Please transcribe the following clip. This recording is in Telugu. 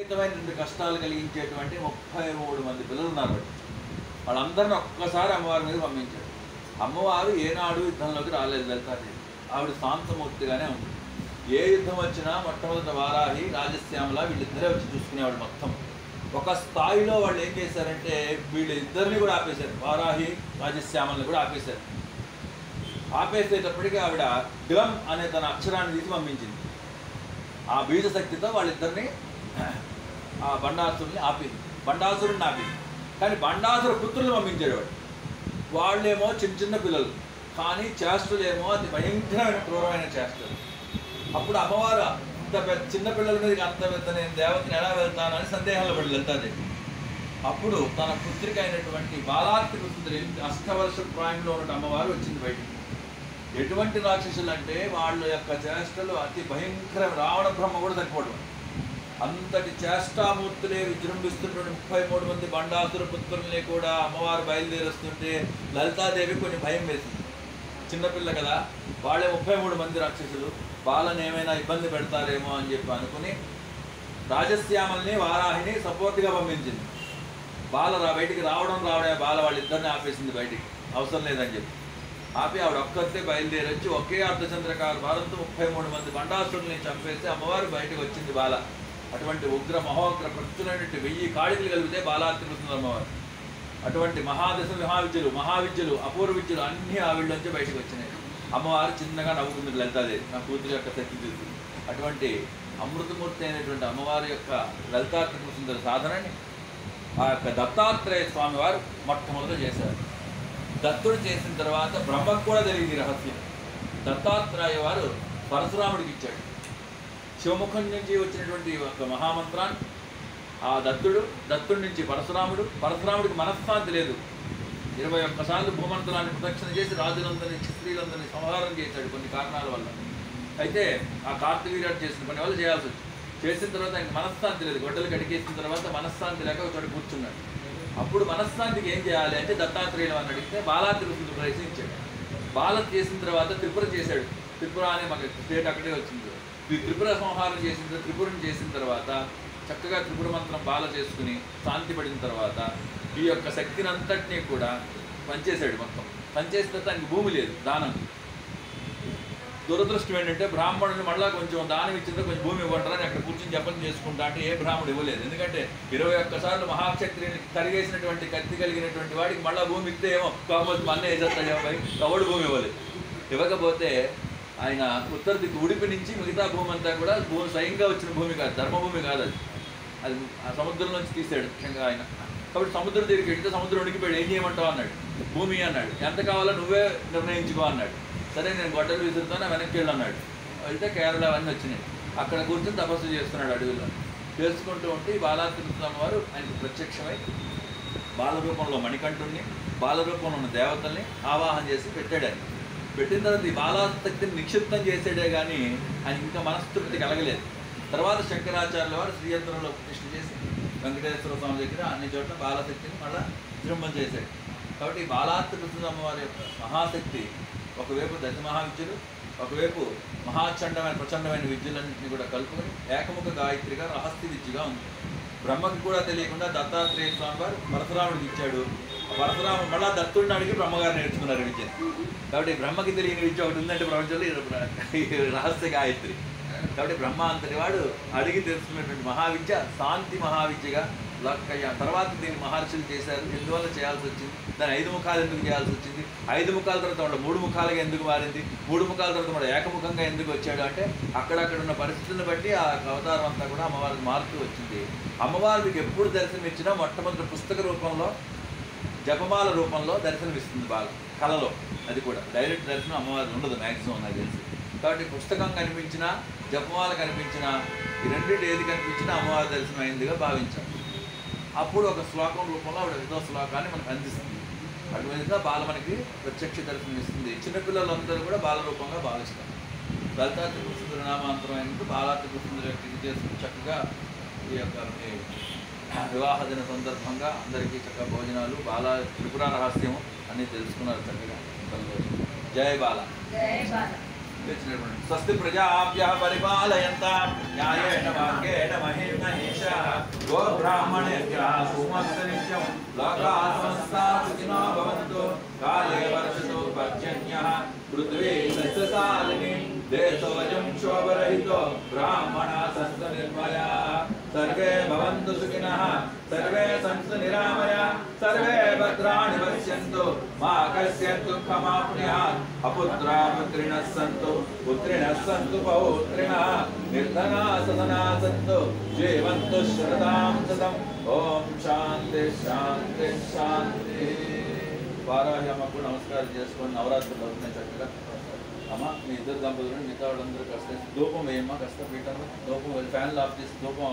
విపరీతమైనటువంటి కష్టాలు కలిగించేటువంటి 33 మంది పిల్లలు ఉన్నారు. వాళ్ళందరినీ ఒక్కసారి అమ్మవారి మీద పంపించాడు. అమ్మవారు ఏనాడు యుద్ధంలోకి రాలేదు లలితాదేవి. ఆవిడ శాంతమూర్తిగానే ఉంది. ఏ యుద్ధం వచ్చినా మొట్టమొదటి వారాహి, రాజశ్యామల వీళ్ళిద్దరే వచ్చి చూసుకునేవాడు మొత్తం. ఒక స్థాయిలో వాళ్ళు ఏం చేశారంటే వీళ్ళిద్దరిని కూడా ఆపేశారు. వారాహి, రాజశ్యామల్ని కూడా ఆపేశారు. ఆపేసేటప్పటికీ ఆవిడ దివం అనే తన అక్షరాన్ని తీసి పంపించింది. ఆ బీజశక్తితో వాళ్ళిద్దరిని ఆ బండాసురుని ఆపింది. బండాసురుడిని ఆపింది. కానీ బండాసురు పుత్రులు పంపించాడు వాడు. వాళ్ళేమో చిన్న చిన్న పిల్లలు, కానీ చేష్టలేమో అతి భయంకరమైన క్రూరమైన చేష్టలు. అప్పుడు అమ్మవారు అంత పెద్ద చిన్న పిల్లల మీదకి అంత పెద్ద నేను దేవతని ఎలా వెళ్తానని సందేహంలో పడి వెళ్తాదేవి. అప్పుడు తన పుత్రిక అయినటువంటి బాలాత్రి పుత్రి అష్టవర్ష ప్రాయంలో ఉన్న అమ్మవారు వచ్చింది బయటికి. ఎటువంటి రాక్షసులు అంటే వాళ్ళ యొక్క చేష్టలు అతి భయంకర, రావణ బ్రహ్మ కూడా తగ్గిపోవడం. అంతటి చేష్టామూర్తులే విజృంభిస్తున్నటువంటి 33 మంది బండాసుర పుత్రుల్ని కూడా అమ్మవారు బయలుదేరుస్తుంటే లలితాదేవి కొన్ని భయం వేసింది. చిన్నపిల్ల కదా, వాళ్ళే 33 మంది రాక్షసులు, బాలని ఏమైనా ఇబ్బంది పెడతారేమో అని చెప్పి అనుకుని రాజశ్యామల్ని, వారాహిని సపోర్ట్గా పంపించింది. బాల బయటికి రావడమే బాల వాళ్ళిద్దరిని ఆపేసింది. బయటికి అవసరం లేదని చెప్పి ఆపి ఆవిడ ఒక్కతే బయలుదేరి వచ్చి ఒకే అర్ధచంద్రకారు భారంతో 33 మంది బండాసురుల్ని చంపేసి అమ్మవారు బయటకు వచ్చింది బాల. అటువంటి ఉగ్ర మహోగ్ర ప్రచురైనటువంటి 1000 కాళికలు కలిపితే బాలాత్రి వస్తుంది అమ్మవారు. అటువంటి మహాదశ మహావిద్యలు అపూర్వ విద్యలు అన్నీ ఆవిడలోంచి బయటకు వచ్చినాయి. అమ్మవారు చిన్నగా నవ్వుతుంది లలితాదేవి, నా కూతురు యొక్క శక్తి చూసి. అటువంటి అమృతమూర్తి అయినటువంటి అమ్మవారి యొక్క లలితాత్రి సుందర సాధనని ఆ యొక్క దత్తాత్రేయ స్వామి వారు మొట్టమొదట చేశారు. దత్తుడు చేసిన తర్వాత బ్రహ్మకు కూడా తెలియదు ఈ రహస్యం. దత్తాత్రేయ వారు పరశురాముడికి ఇచ్చాడు. శివముఖం నుంచి వచ్చినటువంటి ఒక మహామంత్రాన్ని ఆ దత్తుడి నుంచి పరశురాముడికి మనశ్శాంతి లేదు. 21 సార్లు భూమంత్రాన్ని ప్రదక్షిణ చేసి రాజులందరినీ, క్షత్రియులందరినీ సంహారం చేశాడు కొన్ని కారణాల వల్ల. అయితే ఆ కార్తవీర్యాడు చేసిన పని వల్ల చేయాల్సి వచ్చింది. చేసిన తర్వాత ఆయనకు మనశ్శాంతి లేదు. గొడ్డలు కడిగేసిన తర్వాత మనశ్శాంతి లేక ఒక చోట కూర్చున్నాడు. అప్పుడు మనశ్శాంతికి ఏం చేయాలి అంటే దత్తాత్రేయులు అని అడిగితే బాలాత్రి ప్రయత్నించాడు. బాల చేసిన తర్వాత త్రిపుర చేశాడు. త్రిపుర అనే మనకి స్టేట్ అక్కడే వచ్చింది. ఈ త్రిపుర సంహారం త్రిపురని చేసిన తర్వాత చక్కగా త్రిపుర మంత్రం బాల చేసుకుని శాంతి పడిన తర్వాత ఈ యొక్క శక్తిని అంతటినీ కూడా పనిచేశాడు. మొత్తం పనిచేసిన తర్వాత ఆయనకి భూమి లేదు దానం. దురదృష్టం ఏంటంటే బ్రాహ్మణుని మళ్ళీ కొంచెం దానం ఇచ్చిందో కొంచెం భూమి ఇవ్వంటారని అక్కడ కూర్చొని జపం చేసుకుంటా అంటే ఏ బ్రాహ్మణుడు ఇవ్వలేదు. ఎందుకంటే 21 సార్లు మహాక్షత్రిని తరిగేసినటువంటి కత్తి కలిగినటువంటి వాడికి మళ్ళీ భూమి ఇస్తే ఏమో కాకపోతే మన వేసేస్తాయి ఎవడు భూమి ఇవ్వలేదు. ఇవ్వకపోతే ఆయన ఉత్తర దిక్కు ఉడిపి నుంచి మిగతా భూమి అంతా కూడా స్వయంగా వచ్చిన భూమి కాదు, ధర్మభూమి కాదు, అది ఆ సముద్రం నుంచి తీసాడు ముఖ్యంగా ఆయన. కాబట్టి సముద్రం దగ్గరికి వెళ్తే సముద్రం ఉడికిపోయాడు. ఏం చేయమంటావు అన్నాడు. భూమి అన్నాడు. ఎంత కావాలో నువ్వే నిర్ణయించుకో అన్నాడు. సరే నేను గొడ్డలు విసురుతాను వెనక్కి వెళ్ళు అన్నాడు. వెళ్తే కేరళ అవన్నీ వచ్చినాయి. అక్కడ కూర్చొని తపస్సు చేస్తున్నాడు అడవిలో. చేసుకుంటూ ఉంటే ఈ బాలాత్రిస్వామి వారు ఆయనకు ప్రత్యక్షమై బాలరూపంలో మణికంఠుణ్ణి, బాలరూపంలో ఉన్న దేవతల్ని ఆవాహన చేసి పెట్టాడు. ఆయన పెట్టిన తర్వాత ఈ బాలాశక్తిని నిక్షిప్తం చేసాడే కానీ ఆయన ఇంకా మనస్తృప్తి కలగలేదు. తర్వాత శంకరాచార్యుల వారు శ్రీయంత్రంలో ప్రతిష్ఠ చేసి వెంకటేశ్వర స్వామి దగ్గర అన్ని చోట్ల బాలశక్తిని మళ్ళీ విజృంభం చేశాడు. కాబట్టి ఈ బాలాత్రి అమ్మవారి యొక్క మహాశక్తి ఒకవైపు దశమహావిద్యలు, ఒకవైపు మహాచండమైన ప్రచండమైన విద్యలన్నింటినీ కూడా కలుపుకొని ఏకముఖ గాయత్రిగా రహస్య విద్యగా ఉంది. బ్రహ్మకి కూడా తెలియకుండా దత్తాత్రేయ స్వామి వారు పరశురాముడికి ఇచ్చాడు. పరశురాము మళ్ళా దత్తుడిని అడిగి బ్రహ్మగారు నేర్చుకున్నారు విద్యను. కాబట్టి బ్రహ్మకి తెలియని విద్య ఒకటి ఉందంటే ప్రపంచంలో రహస్య గాయత్రి. కాబట్టి బ్రహ్మ అంతటి వాడు అడిగి తెలుసుకున్నటువంటి మహావిద్య శాంతి మహావిద్యగా లక్కయ్య. తర్వాత దీన్ని మహర్షులు చేశారు. ఎందువల్ల చేయాల్సి వచ్చింది, దాని 5 ముఖాలు ఎందుకు చేయాల్సి వచ్చింది, 5 ముఖాల తర్వాత వాడు 3 ముఖాలుగా ఎందుకు మారింది, 3 ముఖాల తర్వాత వాడు ఏకముఖంగా ఎందుకు వచ్చాడు అంటే అక్కడక్కడ ఉన్న పరిస్థితులను బట్టి ఆ అవతారం అంతా కూడా అమ్మవారికి మారుతూ వచ్చింది. అమ్మవారికి ఎప్పుడు దర్శనం ఇచ్చినా మొట్టమొదటి పుస్తక రూపంలో, జపమాల రూపంలో దర్శనమిస్తుంది. బాగా కళలో, అది కూడా డైరెక్ట్ దర్శనం అమ్మవారికి ఉండదు మ్యాక్సిమం నాకు తెలిసి. కాబట్టి పుస్తకం కనిపించినా, జపమాల కనిపించినా, ఈ రెండింటి ఏది కనిపించినా అమ్మవారి దర్శనం అయిందిగా భావించాం. అప్పుడు ఒక శ్లోకం రూపంలో ఆవిడ ఏదో శ్లోకాన్ని మనకు అందిస్తుంది. అటువంటిగా బాల మనకి ప్రత్యక్ష దర్శనం ఇస్తుంది. చిన్నపిల్లలందరూ కూడా బాలరూపంగా భావిస్తారు. లలితా త్రిపుర నామాంతరమైనప్పుడు బాలా త్రిపుర ఇది చేసుకుని చక్కగా ఈ యొక్క వివాహ దిన సందర్భంగా అందరికీ చక్కగా భోజనాలు, బాలా త్రిపుర రహస్యము అన్నీ తెలుసుకున్నారు చక్కగా. జయ బాల. स्वस्ति प्रजाभ्यः परिपालयन्तां न्यायेन वाक्येन महीं मनीषाः गोब्राह्मणेभ्यः सुमस्तु नित्यं लोकाः समस्ताः सुखिनो भवन्तु काले वर्षतु पर्जन्यः पृथ्वी सस्यशालिनी देशोऽयं शोभरहितो ब्राह्मणाः सन्तु निर्मलाः सर्वे भवन्तु सुखिनः सर्वे सन्तु निरामयाः सर्वे भद्राणि पश्यन्तु मा कश्चित् दुःखमाप्नुयात् अपुत्राः पुत्रिणः सन्तु पुत्रिणः सन्तु पौत्रिणः निर्धनाः सधनाः सन्तु जीवन्तु शरदां शतम् ॐ शान्ति शान्ति शान्ति వారాహి అమ్మకు నమస్కారం చేసుకొని నవరాత్రులు అవుతున్నాయి చక్కగా అమ్మ మీ ఇద్దరు దంపతులు మిగతా వాళ్ళందరూ కాస్త ధూపం వేయమ్మా కాస్త పీఠంలో ధూపం ఫ్యాన్లు ఆఫ్ చేసి ధూపం